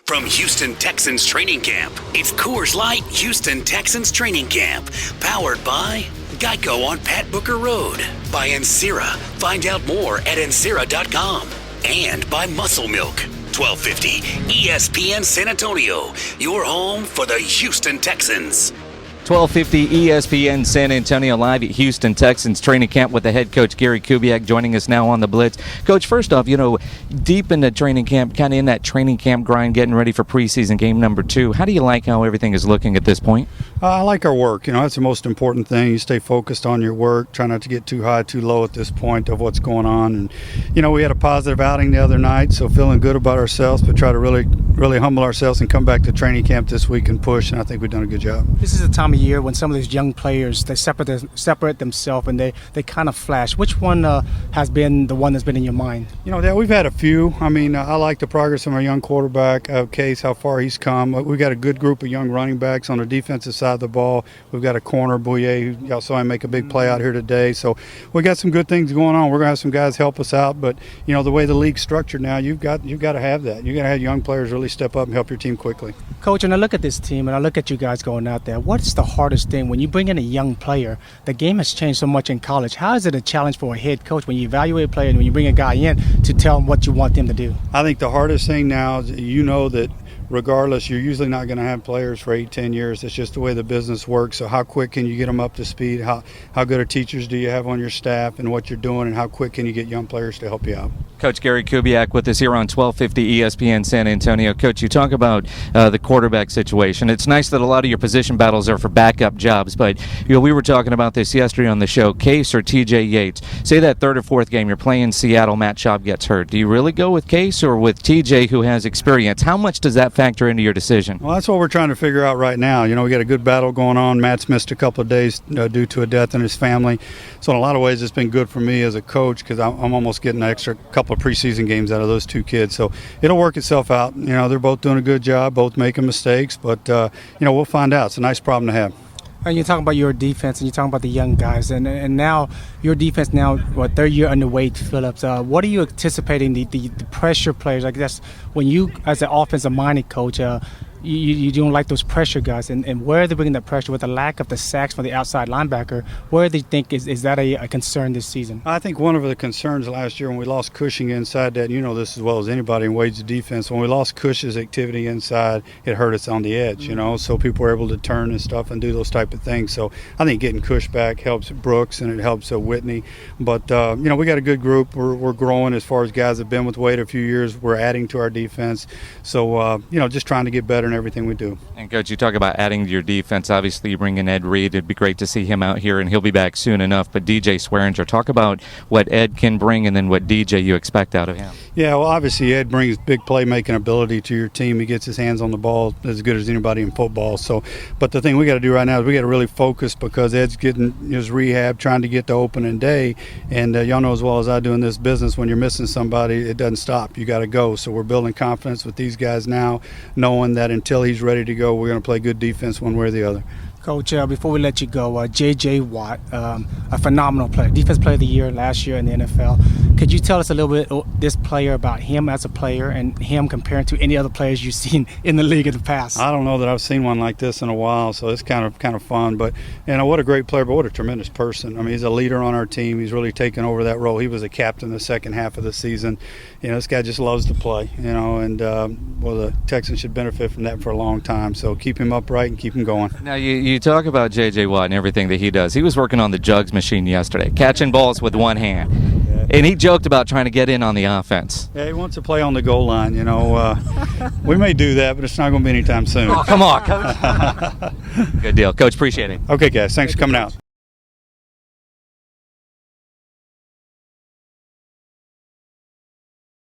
From Houston Texans Training Camp, it's Coors Light Houston Texans Training Camp. Powered by Geico on Pat Booker Road. By Encira. Find out more at Encira.com. And by Muscle Milk. 1250 ESPN San Antonio. Your home for the Houston Texans. 1250 ESPN San Antonio, live at Houston Texans training camp with the head coach Gary Kubiak joining us now on the Blitz. Coach, first off, deep in the training camp, kind of in that training camp grind, getting ready for preseason game number 2. How do you like how everything is looking at this point? I like our work. That's the most important thing. You stay focused on your work, try not to get too high, too low at this point of what's going on. And, we had a positive outing the other night, so feeling good about ourselves, but try to really humble ourselves and come back to training camp this week and push, and I think we've done a good job. This is the time of year when some of these young players, they separate themselves and they kind of flash. Which one has been the one that's been in your mind? We've had a few. I like the progress of our young quarterback, Case, how far he's come. We've got a good group of young running backs on the defensive side of the ball. We've got a corner, Bouye, who y'all saw him make a big play out here today. So we got some good things going on. We're going to have some guys help us out. But, the way the league's structured now, you've got to have that. You've got to have young players really step up and help your team quickly. Coach, and I look at this team and I look at you guys going out there. What's the hardest thing when you bring in a young player? The game has changed so much in college. How is it a challenge for a head coach when you evaluate a player and when you bring a guy in to tell him what you want them to do? I think the hardest thing now is that regardless, you're usually not going to have players for 8-10 years. It's just the way the business works. So how quick can you get them up to speed? How good of teachers do you have on your staff and what you're doing, and how quick can you get young players to help you out? Coach Gary Kubiak with us here on 1250 ESPN San Antonio. Coach, you talk about the quarterback situation. It's nice that a lot of your position battles are for backup jobs, but we were talking about this yesterday on the show. Case or TJ Yates? Say that third or fourth game you're playing Seattle, Matt Schaub gets hurt. Do you really go with Case or with TJ, who has experience? How much does that factor into your decision? Well, that's what we're trying to figure out right now. We got a good battle going on. Matt's missed a couple of days due to a death in his family. So in a lot of ways, it's been good for me as a coach because I'm almost getting an extra couple of preseason games out of those two kids. So it'll work itself out. They're both doing a good job, both making mistakes, but we'll find out. It's a nice problem to have. And you're talking about your defense, and you're talking about the young guys, and now your defense third year under Wade Phillips. What are you anticipating the pressure players? I guess when you, as an offensive-minded coach, you don't like those pressure guys, and where are they bringing that pressure with the lack of the sacks from the outside linebacker? Where do you think is that a concern this season? I think one of the concerns last year when we lost Cushing inside that, this as well as anybody in Wade's defense, when we lost Cush's activity inside, it hurt us on the edge, so people were able to turn and stuff and do those type of things. So I think getting Cush back helps Brooks and it helps Whitney. But, we got a good group. We're growing as far as guys that have been with Wade a few years. We're adding to our defense. So, just trying to get better in everything we do. And Coach, you talk about adding to your defense. Obviously, you bring in Ed Reed. It'd be great to see him out here, and he'll be back soon enough. But DJ Swearinger, talk about what Ed can bring and then what DJ you expect out of him. Yeah, well, obviously Ed brings big playmaking ability to your team. He gets his hands on the ball as good as anybody in football. So, but the thing we got to do right now is we got to really focus because Ed's getting his rehab, trying to get to opening day. And y'all know as well as I do in this business, when you're missing somebody, it doesn't stop. You got to go. So we're building confidence with these guys now, knowing that until he's ready to go, we're going to play good defense one way or the other. Coach, before we let you go, J.J. Watt, a phenomenal player, defense player of the year last year in the NFL. Could you tell us a little bit this player about him as a player and him comparing to any other players you've seen in the league in the past? I don't know that I've seen one like this in a while, so it's kind of fun. But what a great player, but what a tremendous person. He's a leader on our team. He's really taken over that role. He was a captain the second half of the season. This guy just loves to play. And the Texans should benefit from that for a long time. So keep him upright and keep him going. Now you talk about J.J. Watt and everything that he does. He was working on the jugs machine yesterday, catching balls with one hand. And he joked about trying to get in on the offense. Yeah, he wants to play on the goal line, We may do that, but it's not going to be anytime soon. Oh, come on, Coach. Good deal. Coach, appreciate it. Okay, guys. Thanks for coming out.